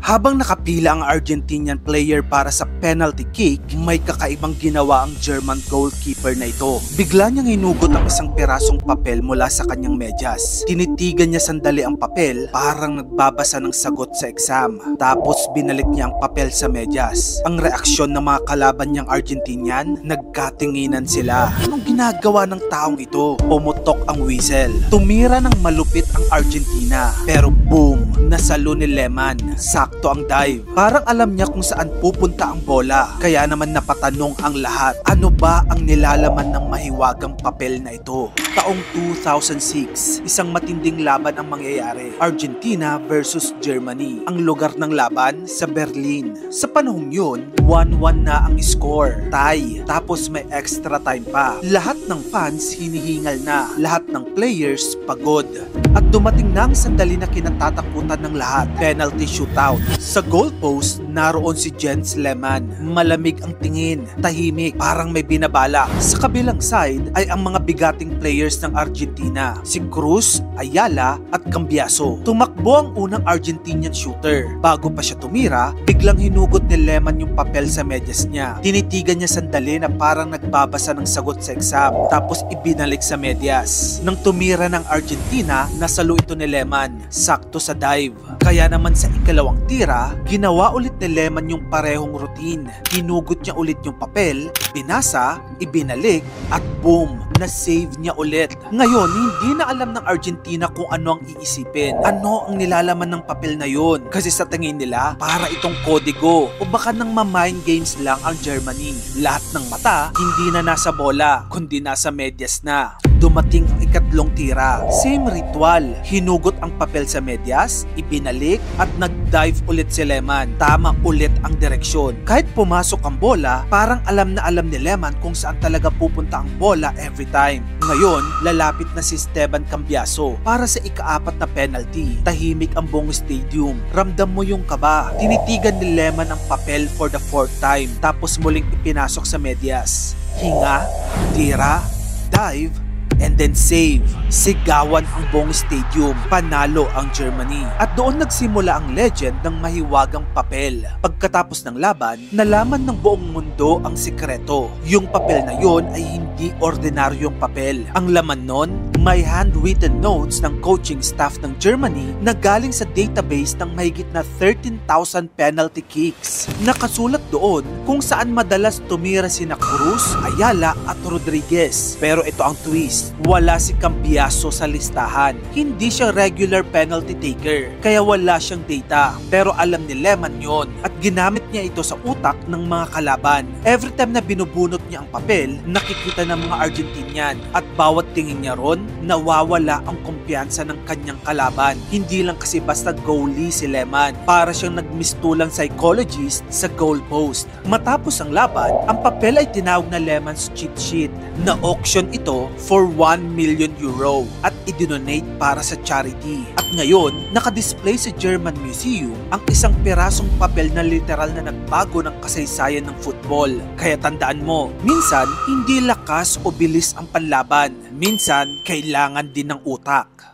Habang nakapila ang Argentinian player para sa penalty kick, may kakaibang ginawa ang German goalkeeper na ito. Bigla niyang hinugot ang isang pirasong papel mula sa kanyang medyas. Tinitigan niya sandali ang papel, parang nagbabasa ng sagot sa exam. Tapos binalik niya ang papel sa medyas. Ang reaksyon ng mga kalaban niyang Argentinian, nagkatinginan sila. Anong ginagawa ng taong ito? Pumutok ang whistle. Tumira ng malupit ang Argentina. Pero boom! Nasalo ni Lehmann. Sakto ang dive. Parang alam niya kung saan pupunta ang bola. Kaya naman napatanong ang lahat. Ano ba ang nilalaman ng mahiwagang papel na ito? Taong 2006, isang matinding laban ang mangyayari. Argentina versus Germany. Ang lugar ng laban sa Berlin. Sa panahong yun, 1-1 na ang score. Tie. Tapos may extra time pa. Lahat ng fans hinihingal na. Lahat ng players pagod. At dumating na ang sandali na kinatatakutan ng lahat. Penalty shootout. Sa goalpost, naroon si Jens Lehmann. Malamig ang tingin. Tahimik. Parang may binabala. Sa kabilang side ay ang mga bigating players ng Argentina. Si Cruz, Ayala at Cambiaso. Tumakbo ang unang Argentinian shooter. Bago pa siya tumira, biglang hinugot ni Lehmann yung papel sa medyas niya. Tinitigan niya sandali na parang nagbabasa ng sagot sa exam. Tapos ibinalik sa medyas. Nang tumira ng Argentina, nasalo ito ni Lehmann. Sakto sa dive. Kaya naman sa ikalawang tira, ginawa ulit ni Lehmann yung parehong routine. Hinugot niya ulit yung papel, binasa, ibinalik, at boom! Na-save niya ulit. Ngayon, hindi na alam ng Argentina kung ano ang iisipin. Ano ang nilalaman ng papel na yun? Kasi sa tingin nila, para itong kodigo. O baka nang ma-mind games lang ang Germany. Lahat ng mata, hindi na nasa bola, kundi nasa medyas na. Dumating ang ikatlong tira. Same ritual. Hinugot ang papel sa medyas, ibinalik, at nag-dive ulit si Lehmann. Tama ulit ang direksyon. Kahit pumasok ang bola, parang alam na alam ni Lehmann kung saan talaga pupunta ang bola every time. Ngayon, lalapit na si Esteban Cambiaso para sa ika-4 na penalty. Tahimik ang buong stadium. Ramdam mo yung kaba. Tinitigan ni Lehmann ang papel for the 4th time. Tapos muling ipinasok sa medyas. Hinga, tira, dive, and then save. Sigawan ang buong stadium. Panalo ang Germany. At doon nagsimula ang legend ng mahiwagang papel. Pagkatapos ng laban, nalaman ng buong mundo ang sikreto. Yung papel na yon ay hindi ordinaryong papel. Ang laman nun, may handwritten notes ng coaching staff ng Germany na galing sa database ng mahigit na 13,000 penalty kicks. Nakasulat doon kung saan madalas tumira sina Cruz, Ayala at Rodriguez. Pero ito ang twist. Wala si Cambiaso sa listahan. Hindi siya regular penalty taker, kaya wala siyang data. Pero alam ni Lehmann yon at ginamit niya ito sa utak ng mga kalaban. Every time na binubunot niya ang papel, nakikita ng mga Argentinian at bawat tingin niya ron, nawawala ang kumpiyansa ng kanyang kalaban. Hindi lang kasi basta goalie si Lehmann. Para siyang nagmistulang psychologist sa goalpost. Matapos ang laban, ang papel ay tinawag na Lehmann's cheat sheet. Na-auction ito for 1 million euro at idinonate para sa charity. At ngayon, nakadisplay sa German Museum ang isang pirasong papel na literal na nagbago ng kasaysayan ng football. Kaya tandaan mo, minsan hindi lakas o bilis ang panlaban. Minsan, kailangan din ng utak.